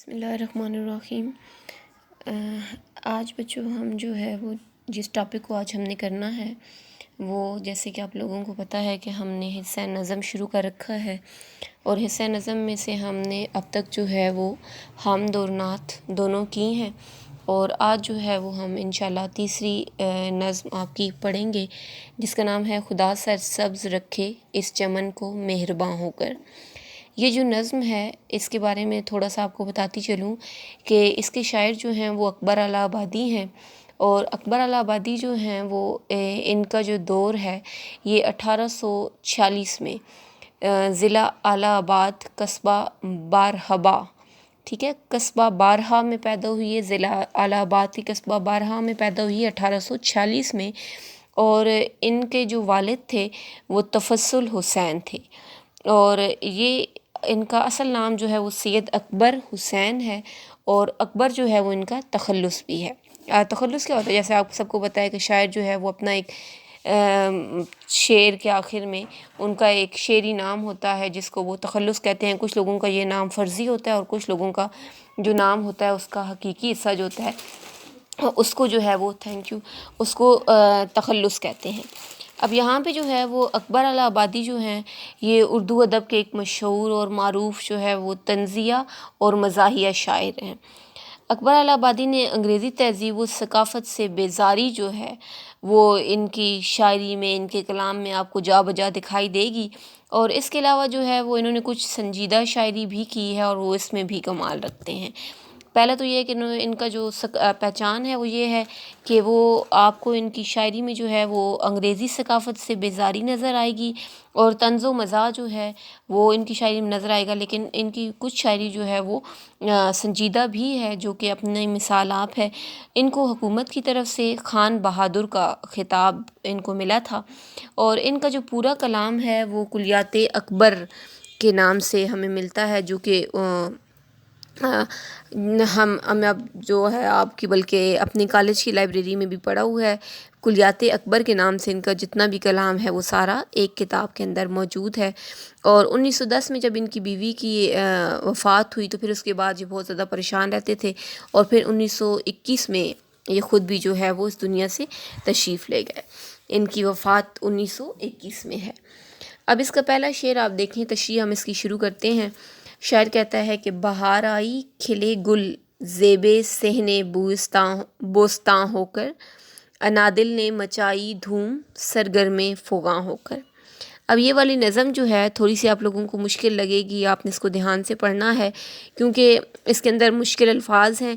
بسم اللہ الرحمن الرحیم۔ آج بچوں ہم جو ہے وہ جس ٹاپک کو آج ہم نے کرنا ہے وہ جیسے کہ آپ لوگوں کو پتہ ہے کہ ہم نے حصہ نظم شروع کر رکھا ہے، اور حصہ نظم میں سے ہم نے اب تک جو ہے وہ حمد اور نعت دونوں کی ہیں، اور آج جو ہے وہ ہم انشاءاللہ تیسری نظم آپ کی پڑھیں گے جس کا نام ہے خدا سر سبز رکھے اس چمن کو مہرباں ہو کر۔ یہ جو نظم ہے اس کے بارے میں تھوڑا سا آپ کو بتاتی چلوں کہ اس کے شاعر جو ہیں وہ اکبر الہ آبادی ہیں، اور اکبر الہ آبادی جو ہیں وہ ان کا جو دور ہے یہ 1846 میں ضلع الہ آباد قصبہ بارہبہ، ٹھیک ہے، قصبہ بارہا میں پیدا ہوئی ہے، ضلع الہ آباد کی قصبہ بارہا میں پیدا ہوئی ہے 1846 میں، اور ان کے جو والد تھے وہ تفضل حسین تھے، اور یہ ان کا اصل نام جو ہے وہ سید اکبر حسین ہے، اور اکبر جو ہے وہ ان کا تخلص بھی ہے۔ تخلص کیا ہوتا ہے؟ جیسے آپ سب کو پتہ ہے کہ شاعر جو ہے وہ اپنا ایک شعر کے آخر میں ان کا ایک شعری نام ہوتا ہے جس کو وہ تخلص کہتے ہیں۔ کچھ لوگوں کا یہ نام فرضی ہوتا ہے، اور کچھ لوگوں کا جو نام ہوتا ہے اس کا حقیقی حصہ جو ہوتا ہے اس کو جو ہے وہ اس کو تخلص کہتے ہیں۔ اب یہاں پہ جو ہے وہ اکبر الہ آبادی جو ہیں یہ اردو ادب کے ایک مشہور اور معروف جو ہے وہ طنزیہ اور مزاحیہ شاعر ہیں۔ اکبر الہ آبادی نے انگریزی تہذیب و ثقافت سے بیزاری جو ہے وہ ان کی شاعری میں، ان کے کلام میں آپ کو جا بجا دکھائی دے گی، اور اس کے علاوہ جو ہے وہ انہوں نے کچھ سنجیدہ شاعری بھی کی ہے اور وہ اس میں بھی کمال رکھتے ہیں۔ پہلا تو یہ ہے کہ ان کا جو پہچان ہے وہ یہ ہے کہ وہ آپ کو ان کی شاعری میں جو ہے وہ انگریزی ثقافت سے بیزاری نظر آئے گی، اور طنز و مزاح جو ہے وہ ان کی شاعری میں نظر آئے گا، لیکن ان کی کچھ شاعری جو ہے وہ سنجیدہ بھی ہے، جو کہ اپنی مثال آپ ہے۔ ان کو حکومت کی طرف سے خان بہادر کا خطاب ان کو ملا تھا، اور ان کا جو پورا کلام ہے وہ کلیات اکبر کے نام سے ہمیں ملتا ہے، جو کہ ہم اب جو ہے آپ کی بلکہ اپنی کالج کی لائبریری میں بھی پڑھا ہوا ہے۔ کلیات اکبر کے نام سے ان کا جتنا بھی کلام ہے وہ سارا ایک کتاب کے اندر موجود ہے، اور 1910 میں جب ان کی بیوی کی وفات ہوئی تو پھر اس کے بعد یہ بہت زیادہ پریشان رہتے تھے، اور پھر 1921 میں یہ خود بھی جو ہے وہ اس دنیا سے تشریف لے گئے۔ ان کی وفات 1921 میں ہے۔ اب اس کا پہلا شعر آپ دیکھیں، تشریح ہم اس کی شروع کرتے ہیں۔ شاعر کہتا ہے کہ بہار آئی کھلے گل زیب صحن بوستاں ہو کر، انادل نے مچائی دھوم سرگرم فغاں ہو کر۔ اب یہ والی نظم جو ہے تھوڑی سی آپ لوگوں کو مشکل لگے گی، آپ نے اس کو دھیان سے پڑھنا ہے کیونکہ اس کے اندر مشکل الفاظ ہیں،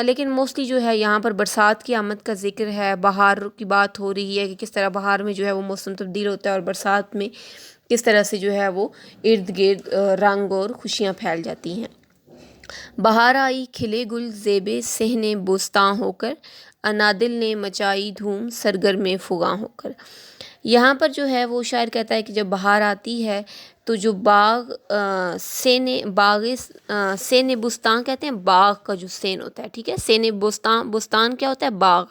لیکن موسٹلی جو ہے یہاں پر برسات کی آمد کا ذکر ہے، بہار کی بات ہو رہی ہے کہ کس طرح بہار میں جو ہے وہ موسم تبدیل ہوتا ہے، اور برسات میں کس طرح سے جو ہے وہ ارد گرد رنگ اور خوشیاں پھیل جاتی ہیں۔ بہار آئی کھلے گل زیب صحن بوستاں ہو کر، انادل نے مچائی دھوم سرگرم فغاں ہو کر۔ یہاں پر جو ہے وہ شاعر کہتا ہے کہ جب بہار آتی ہے تو جو سین بستان کہتے ہیں، باغ کا جو سین ہوتا ہے، ٹھیک ہے، سین بستان کیا ہوتا ہے؟ باغ،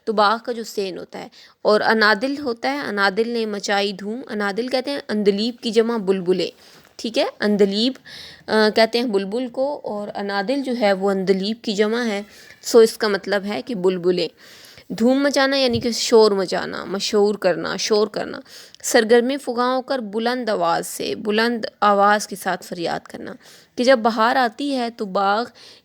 تو باغ کا جو سین ہوتا ہے، اور انادل ہوتا ہے، انادل نے مچائی دھوم، انادل کہتے ہیں اندلیب کی جمع بلبلے، ٹھیک ہے، اندلیب کہتے ہیں بلبل کو، اور انادل جو ہے وہ اندلیب کی جمع ہے، سو اس کا مطلب ہے کہ بلبلیں۔ دھوم مچانا یعنی کہ شور مچانا، مشہور کرنا، شور کرنا۔ سرگرم فغاں ہو کر بلند آواز سے، بلند آواز کے ساتھ فریاد کرنا، کہ جب بہار آتی ہے تو باغ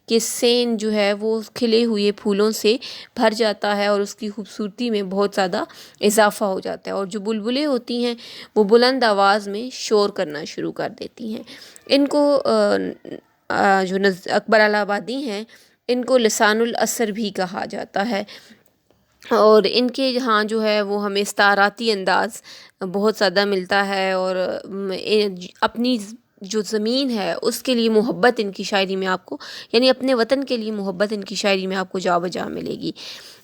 کے سین جو ہے وہ کھلے ہوئے پھولوں سے بھر جاتا ہے، اور اس کی خوبصورتی میں بہت زیادہ اضافہ ہو جاتا ہے، اور جو بلبلیں ہوتی ہیں وہ بلند آواز میں شور کرنا شروع کر دیتی ہیں۔ ان کو جو اکبر الہ آبادی ہیں ان کو لسان العصر بھی کہا جاتا ہے، اور ان کے یہاں جو ہے وہ ہمیں استعاراتی انداز بہت زیادہ ملتا ہے، اور اپنی جو زمین ہے اس کے لیے محبت ان کی شاعری میں آپ کو، یعنی اپنے وطن کے لیے محبت ان کی شاعری میں آپ کو جا بجا ملے گی۔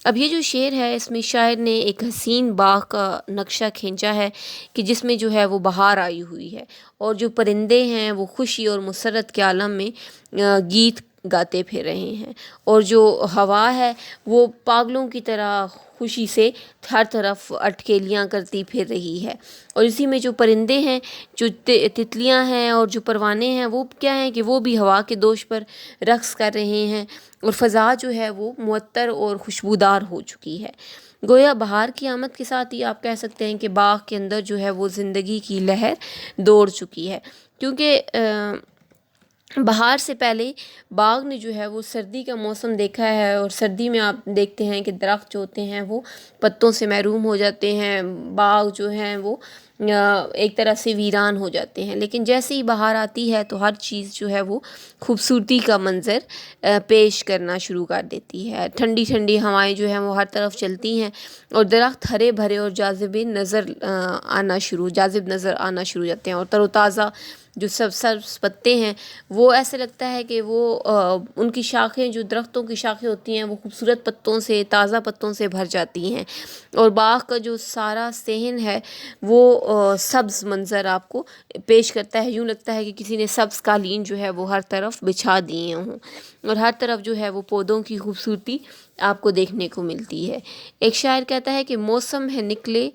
اب یہ جو شعر ہے اس میں شاعر نے ایک حسین باغ کا نقشہ کھینچا ہے کہ جس میں جو ہے وہ بہار آئی ہوئی ہے، اور جو پرندے ہیں وہ خوشی اور مسرت کے عالم میں گیت گاتے پھر رہے ہیں، اور جو ہوا ہے وہ پاگلوں کی طرح خوشی سے ہر طرف اٹکیلیاں کرتی پھر رہی ہے۔ اور اسی میں جو پرندے ہیں، جو تتلیاں ہیں اور جو پروانے ہیں، وہ کیا ہیں کہ وہ بھی ہوا کے دوش پر رقص کر رہے ہیں، اور فضا جو ہے وہ معطر اور خوشبودار ہو چکی ہے۔ گویا بہار کی آمد کے ساتھ ہی آپ کہہ سکتے ہیں کہ باغ کے اندر جو ہے وہ زندگی کی لہر دوڑ چکی ہے، کیونکہ بہار سے پہلے باغ نے جو ہے وہ سردی کا موسم دیکھا ہے، اور سردی میں آپ دیکھتے ہیں کہ درخت جو ہوتے ہیں وہ پتوں سے محروم ہو جاتے ہیں، باغ جو ہیں وہ ایک طرح سے ویران ہو جاتے ہیں۔ لیکن جیسے ہی بہار آتی ہے تو ہر چیز جو ہے وہ خوبصورتی کا منظر پیش کرنا شروع کر دیتی ہے۔ ٹھنڈی ٹھنڈی ہوائیں جو ہیں وہ ہر طرف چلتی ہیں، اور درخت ہرے بھرے اور جاذب نظر آنا شروع ہو جاتے ہیں، اور تر و تازہ جو سبز پتے ہیں وہ ایسے لگتا ہے کہ وہ ان کی شاخیں، جو درختوں کی شاخیں ہوتی ہیں، وہ خوبصورت پتوں سے، تازہ پتوں سے بھر جاتی ہیں، اور باغ کا جو سارا صحن ہے وہ سبز منظر آپ کو پیش کرتا ہے۔ یوں لگتا ہے کہ کسی نے سبز قالین جو ہے وہ ہر طرف بچھا دیے ہوں، اور ہر طرف جو ہے وہ پودوں کی خوبصورتی آپ کو دیکھنے کو ملتی ہے۔ ایک شاعر کہتا ہے کہ موسم ہے نکلے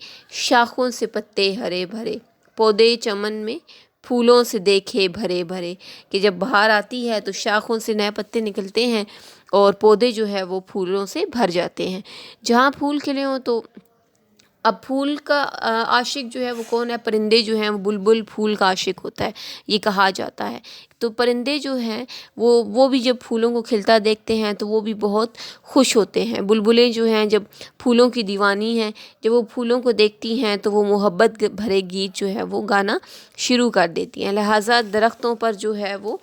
شاخوں سے پتے ہرے بھرے، پودے چمن میں پھولوں سے دیکھے بھرے بھرے، کہ جب بہار آتی ہے تو شاخوں سے نئے پتے نکلتے ہیں، اور پودے جو ہے وہ پھولوں سے بھر جاتے ہیں۔ جہاں پھول کھلے ہوں تو اب پھول کا عاشق جو ہے وہ کون ہے؟ پرندے جو ہیں وہ بلبل پھول کا عاشق ہوتا ہے، یہ کہا جاتا ہے۔ تو پرندے جو ہیں وہ بھی جب پھولوں کو کھلتا دیکھتے ہیں تو وہ بھی بہت خوش ہوتے ہیں۔ بلبلیں جو ہیں جب پھولوں کی دیوانی ہیں، جب وہ پھولوں کو دیکھتی ہیں تو وہ محبت بھرے گیت جو ہے وہ گانا شروع کر دیتی ہیں۔ لہٰذا درختوں پر جو ہے وہ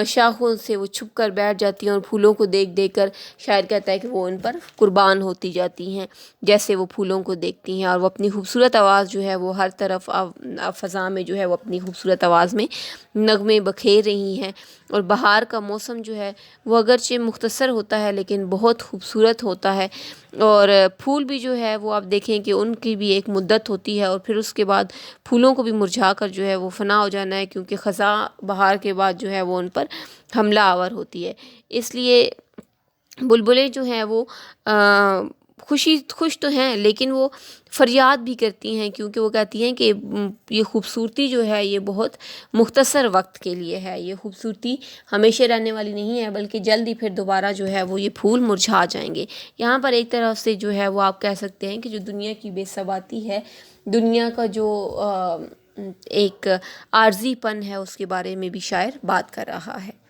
شاخوں سے وہ چھپ کر بیٹھ جاتی ہیں، اور پھولوں کو دیکھ دیکھ کر شاعر کہتا ہے کہ وہ ان پر قربان ہوتی جاتی ہیں، جیسے وہ پھولوں کو دیکھتی ہیں، اور وہ اپنی خوبصورت آواز جو ہے وہ ہر طرف فضا میں جو ہے وہ اپنی خوبصورت آواز میں نغمے بکھیر رہی ہیں۔ اور بہار کا موسم جو ہے وہ اگرچہ مختصر ہوتا ہے لیکن بہت خوبصورت ہوتا ہے، اور پھول بھی جو ہے وہ آپ دیکھیں کہ ان کی بھی ایک مدت ہوتی ہے، اور پھر اس کے بعد پھولوں کو بھی مرجھا کر جو ہے وہ فنا ہو جانا ہے، کیونکہ خزاں بہار کے بعد جو ہے وہ ان پر حملہ آور ہوتی ہے۔ اس لیے بلبلیں جو ہیں وہ خوش تو ہیں، لیکن وہ فریاد بھی کرتی ہیں، کیونکہ وہ کہتی ہیں کہ یہ خوبصورتی جو ہے یہ بہت مختصر وقت کے لیے ہے، یہ خوبصورتی ہمیشہ رہنے والی نہیں ہے، بلکہ جلد ہی پھر دوبارہ جو ہے وہ یہ پھول مرجھا جائیں گے۔ یہاں پر ایک طرف سے جو ہے وہ آپ کہہ سکتے ہیں کہ جو دنیا کی بے ثباتی ہے، دنیا کا جو ایک عارضی پن ہے، اس کے بارے میں بھی شاعر بات کر رہا ہے۔